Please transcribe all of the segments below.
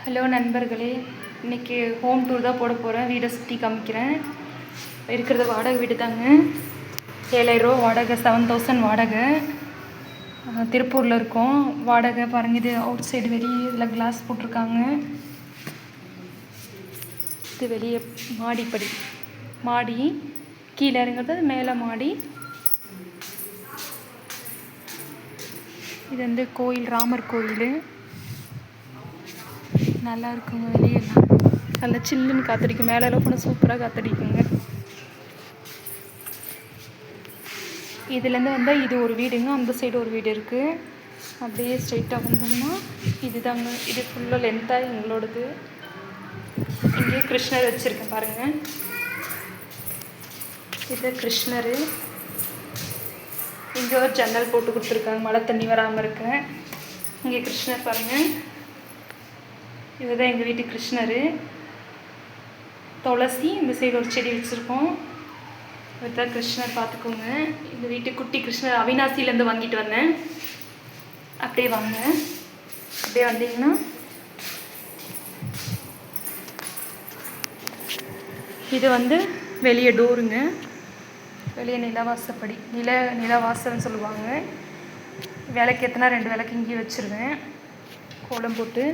Hello நண்பர்களே, இன்றைக்கி home tour தான் போட போகிறேன். வீடை சுற்றி காமிக்கிறேன். இருக்கிறது வாடகை வீடு தாங்க. 7000 ரூபா வாடகை, 7000 வாடகை. திருப்பூரில் இருக்கோம். வாடகை பாருங்கள், இது அவுட் சைடு வெளியே இதில் கிளாஸ் போட்டிருக்காங்க. இது வெளியே மாடிப்படி, மாடி கீழே இறங்குறது மேலே மாடி. இது வந்து கோயில், ராமர் கோயில். நல்லா இருக்குங்க. வெளியெல்லாம் நல்லா சில்லுன்னு காற்றடிக்கும். மேலெல்லாம் போனால் சூப்பராக காற்றடிக்குங்க. இதுலேருந்து வந்தால் இது ஒரு வீடுங்க, அந்த சைடு ஒரு வீடு இருக்குது. அப்படியே ஸ்ட்ரைட்டாக வந்தோம்னா இது தாங்க. இது ஃபுல்லாக லென்த்தாக எங்களோடது. இங்கே கிருஷ்ணர் வச்சுருக்கேன் பாருங்கள். இது கிருஷ்ணர். இங்கே ஒரு ஜன்னல் போட்டு கொடுத்துருக்காங்க, மழை தண்ணி வராமல் இருக்க. இங்கே கிருஷ்ணர் பாருங்கள். இதுதான் எங்கள் வீட்டு கிருஷ்ணர். துளசி இந்த சைடு ஒரு செடி வச்சுருக்கோம். இதுதான் கிருஷ்ணர், பார்த்துக்கோங்க. இந்த வீட்டு குட்டி கிருஷ்ணர் அவினாசிலேருந்து வாங்கிட்டு வந்தேன். அப்படியே வாங்க, அப்படியே வந்தீங்கன்னா இது வந்து வெளியே டோருங்க. வெளியே நிலவாசப்படி, நிலவாசல்னு சொல்லுவாங்க. விளக்கு ஏற்றினா 2 விளக்கு இங்கேயே வச்சுருவேன், கோலம் போட்டு.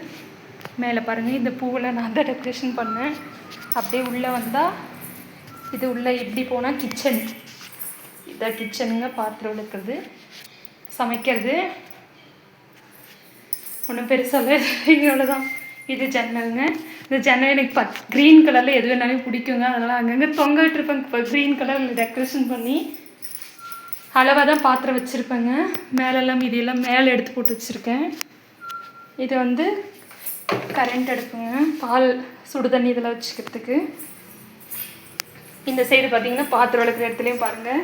மேலே பாருங்கள், இந்த பூவில் நான் தான் டெக்கரேஷன் பண்ணேன். அப்படியே உள்ளே வந்தால் இது உள்ளே இப்படி போனால் கிச்சன். இதான் கிச்சனுங்க. பாத்திரம் விளக்குறது, சமைக்கிறது. ஒன்றும் பெருசாக இவ்வளோ தான். இது ஜன்னலுங்க. இந்த ஜன்னல் எனக்கு க்ரீன் கலரில் எது வேணாலும் பிடிக்குங்க. அதனால் அங்கங்கே தொங்க விட்டுருப்பேங்க. இப்போ க்ரீன் கலரில் டெக்கரேஷன் பண்ணி அளவாக தான் பாத்திரம் வச்சுருப்பேங்க. மேலெல்லாம் இதெல்லாம் மேலே எடுத்து போட்டு வச்சுருக்கேன். இது வந்து கரண்ட் அடுப்புங்க, பால் சுடு தண்ணி இதில் வச்சுக்கிறதுக்கு. இந்த சைடு பார்த்திங்கன்னா பாத்திரம் விளக்குற இடத்துலையும் பாருங்கள்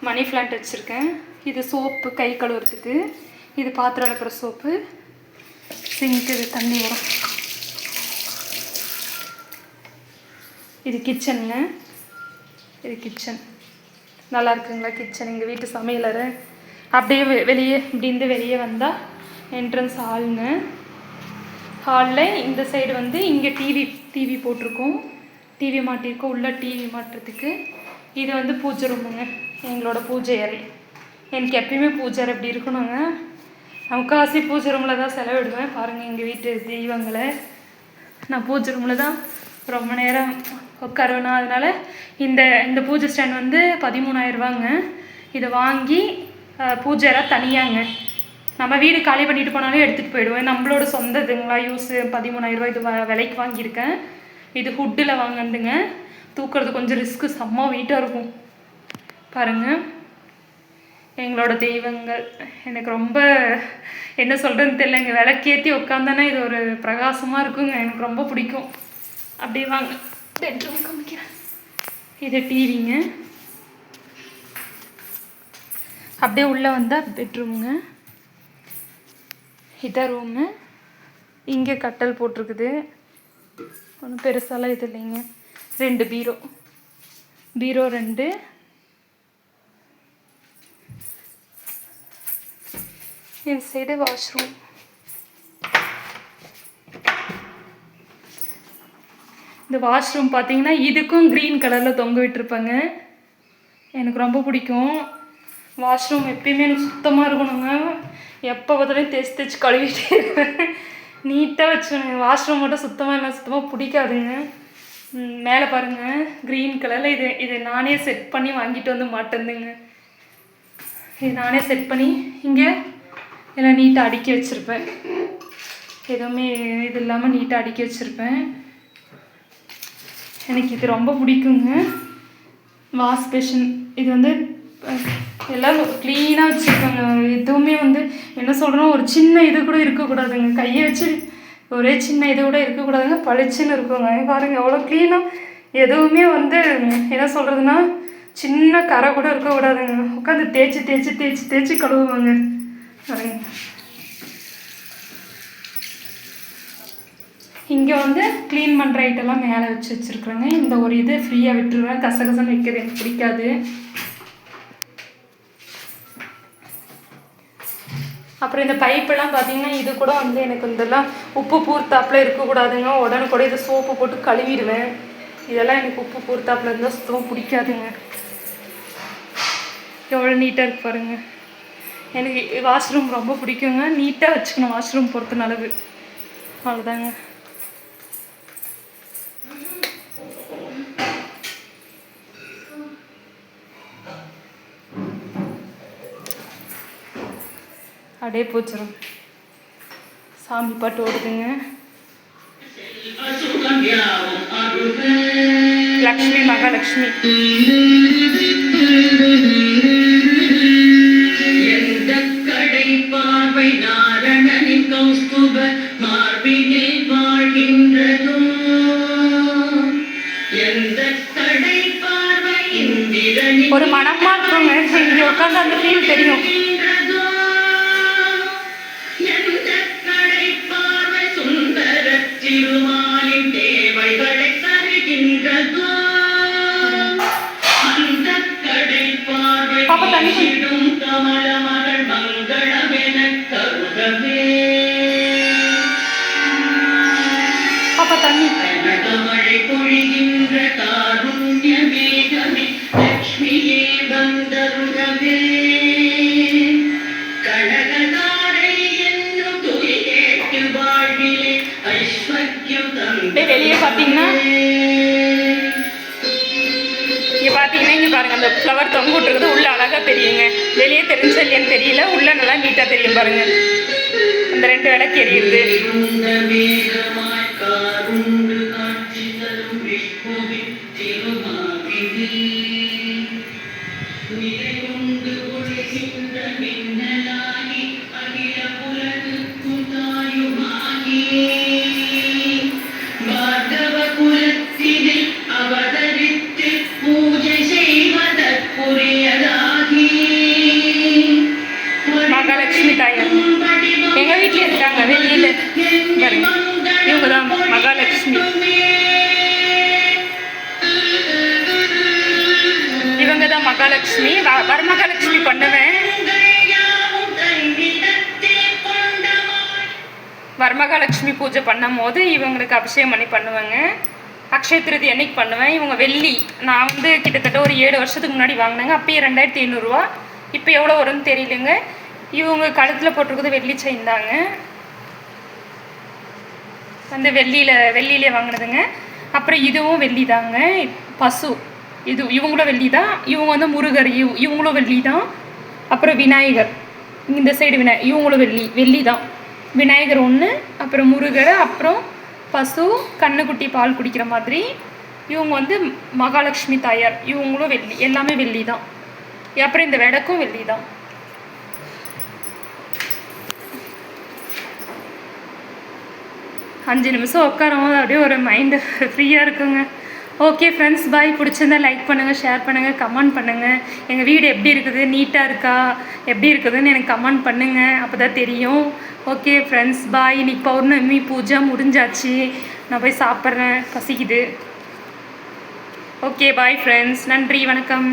மணி பிளான்ட் வச்சுருக்கேன். இது சோப்பு கை கழுவுறதுக்கு. இது பாத்திரம் விளக்குற சோப்பு. சிங்க்கு, இது தண்ணி வரும். இது கிச்சனுங்க. இது கிச்சன். நல்லா இருக்குங்களா கிச்சன்? எங்கள் வீட்டு சமையலறை. அப்படியே வெளியே இப்படிந்து வெளியே வந்தால் என்ட்ரன்ஸ் ஹாலுங்க. ஹாலில் இந்த சைடு வந்து இங்கே டிவி போட்டிருக்கோம், டிவி மாட்டியிருக்கோம். உள்ள டிவி மாட்டுறதுக்கு. இது வந்து பூஜை ரூமுங்க, எங்களோட பூஜை அறை. எனக்கு எப்பயுமே பூஜை அறை இப்படி இருக்கணுங்க. முக்கால்வாசி பூஜை ரூமில் தான் செலவிடுவேன். பாருங்கள் எங்கள் வீட்டு தெய்வங்களை. நான் பூஜை ரூமில் தான் ரொம்ப நேரம் உட்காருவேனா. அதனால் இந்த பூஜை ஸ்டாண்ட் வந்து 13,000 ரூபாங்க. இதை வாங்கி பூஜை அறை தனியாங்க. நம்ம வீடு காலி பண்ணிட்டு போனாலும் எடுத்துகிட்டு போயிடுவேன். நம்மளோட சொந்த இதுங்களா யூஸு. 13,000 ரூபாய் இது விலைக்கு வாங்கியிருக்கேன். இது ஹுட்டில் வாங்கினதுங்க. தூக்குறது கொஞ்சம் ரிஸ்க்கு, செம்ம வெயிட்டாக இருக்கும். பாருங்கள் எங்களோட தெய்வங்கள். எனக்கு ரொம்ப என்ன சொல்கிறதுன்னு தெரியல. எங்கள் விளக்கேற்றி உட்காந்தானே இது ஒரு பிரகாசமாக இருக்குங்க. எனக்கு ரொம்ப பிடிக்கும். அப்படியே வாங்க பெட்ரூம் காமிக்கிறேன். இது டிவிங்க. அப்படியே உள்ளே வந்தால் பெட்ரூமுங்க. இதான் ரூமு. இங்கே கட்டல் போட்டிருக்குது. ஒன்றும் பெருசாலாம் இது இல்லைங்க. 2 பீரோ 2. இந்த சைடு வாஷ்ரூம். இந்த வாஷ்ரூம் பார்த்தீங்கன்னா இதுக்கும் க்ரீன் கலரில் தொங்க விட்டுருப்பாங்க. எனக்கு ரொம்ப பிடிக்கும். வாஷ்ரூம் எப்பயுமே எனக்கு சுத்தமாக இருக்கணுங்க. எப்போ பார்த்தாலும் தேய்ச்சி கழுவிட்டே இருப்பேன். நீட்டாக வச்சுக்கணும். வாஷ்ரூம் மட்டும் சுத்தமாக பிடிக்காதுங்க. மேலே பாருங்கள் க்ரீன் கலரில் இது நானே செட் பண்ணி வாங்கிட்டு வந்து மாட்டேந்துங்க. இது நானே செட் பண்ணி இங்கே எல்லாம் நீட்டாக அடுக்கி வச்சுருப்பேன். எதுவுமே இது இல்லாமல் நீட்டாக அடுக்கி வச்சுருப்பேன். எனக்கு இது ரொம்ப பிடிக்குங்க. வாஷ் பேஷன் இது வந்து எல்லாம் க்ளீனாக வச்சுருப்பாங்க. எதுவுமே வந்து என்ன சொல்கிறோம், ஒரு சின்ன இது கூட இருக்கக்கூடாதுங்க. கையை வச்சு ஒரே சின்ன இது கூட இருக்கக்கூடாதுங்க. பளிச்சுன்னு இருக்குங்க. பாருங்கள் எவ்வளோ க்ளீனாக. எதுவுமே வந்து என்ன சொல்கிறதுனா சின்ன கரை கூட இருக்கக்கூடாதுங்க. உட்காந்து தேய்ச்சி கழுவுவாங்க. பாருங்க இங்கே வந்து க்ளீன் பண்ணுற ஐட்டெல்லாம் மேலே வச்சுருக்குறேங்க. இந்த ஒரு இது ஃப்ரீயாக விட்டுருவேன். கசகசன்னு வைக்கிறது எனக்கு பிடிக்காது. அப்புறம் இந்த பைப்பெல்லாம் பார்த்தீங்கன்னா இது கூட வந்து எனக்கு இதெல்லாம் உப்பு பூர்த்தாப்பில் இருக்கக்கூடாதுங்க. உடனே கூட இதை சோப்பு போட்டு கழுவிடுவேன். இதெல்லாம் எனக்கு உப்பு பூர்த்தாப்பில் இருந்தால் சுத்தமாக பிடிக்காதுங்க. எவ்வளோ நீட்டாக இருக்கு பாருங்கள். எனக்கு வாஷ்ரூம் ரொம்ப பிடிக்குங்க. நீட்டாக வச்சுக்கணும் வாஷ்ரூம் பொறுத்த அளவு. அவ்வளோதாங்க. அப்படியே போச்சிடும். சாமி பாட்டு ஓடுதுங்க. லக்ஷ்மி மகாலட்சுமி. ஒரு மனமா இருக்குங்க. இங்கே உட்காந்து அந்த ஃபீல் தெரியும். பாப்பா தண்ணி பாப்பா தண்ணி. மழை பொழிகின்ற காருண்ய மேகமே லக்ஷ்மியே வந்தருகவே கனகதாரை என்னும் துயேட்டு வாழ்விலே ஐஸ்வர்யம் தந்தே. வெளியே பார்த்தீங்கன்னா இங்கே பாருங்க, அந்த ஃப்ளவர் தொங்க விட்டுருக்குது. உள்ள அழகாக தெரியுங்க. வெளியே தெரிஞ்சா இல்லையான்னு தெரியல, உள்ள நல்லா நீட்டாக தெரியும் பாருங்க. அந்த 2 விளக்கு எரியுது. மகாலட்சுமி தாயார் எங்கள் வீட்டிலே இருக்காங்க. வெளியில் பாருங்க, இவங்க தான் மகாலட்சுமி. இவங்க தான் மகாலட்சுமி. வரமகாலட்சுமி பண்ணுவேன். வரமகாலட்சுமி பூஜை பண்ணும் போது இவங்களுக்கு அபிஷேகம் பண்ணி பண்ணுவேங்க. அக்ஷய திருதி அன்னைக்கு பண்ணுவேன். இவங்க வெள்ளி நான் வந்து கிட்டத்தட்ட ஒரு 7 வருஷத்துக்கு முன்னாடி வாங்கினேங்க. அப்பயே 2500 ரூபா. இப்போ எவ்வளோ வரும்னு தெரியலங்க. இவங்க கழுத்தில் போட்டிருக்குது வெள்ளி செயின் தாங்க. வந்து வெள்ளியிலே வாங்கினதுங்க. அப்புறம் இதுவும் வெள்ளி தாங்க. பசு இது இவங்களும் வெள்ளி தான். இவங்க வந்து முருகர் இவங்களும் வெள்ளி தான். அப்புறம் விநாயகர் இந்த சைடு இவங்களும் வெள்ளி தான். விநாயகர் ஒன்று, அப்புறம் முருகர், அப்புறம் பசு கண்ணுக்குட்டி பால் குடிக்கிற மாதிரி. இவங்க வந்து மகாலட்சுமி தாயார், இவங்களும் வெள்ளி. எல்லாமே வெள்ளி தான். அப்புறம் இந்த விளக்கும் வெள்ளி தான். அஞ்சு நிமிஷம் உட்காரும் போது அப்படியே ஒரு மைண்டு ஃப்ரீயாக இருக்குங்க. ஓகே ஃப்ரெண்ட்ஸ், பாய். பிடிச்சிருந்தா லைக் பண்ணுங்கள், ஷேர் பண்ணுங்கள், கமெண்ட் பண்ணுங்கள். எங்கள் வீடு எப்படி இருக்குது, நீட்டாக இருக்கா, எப்படி இருக்குதுன்னு எனக்கு கமெண்ட் பண்ணுங்கள். அப்போ தான் தெரியும். ஓகே ஃப்ரெண்ட்ஸ், பாய். இன்னைக்கு பௌர்ணமி பூஜை முடிஞ்சாச்சு. நான் போய் சாப்பிட்றேன், பசிக்குது. Okay bye friends. நன்றி, வணக்கம்.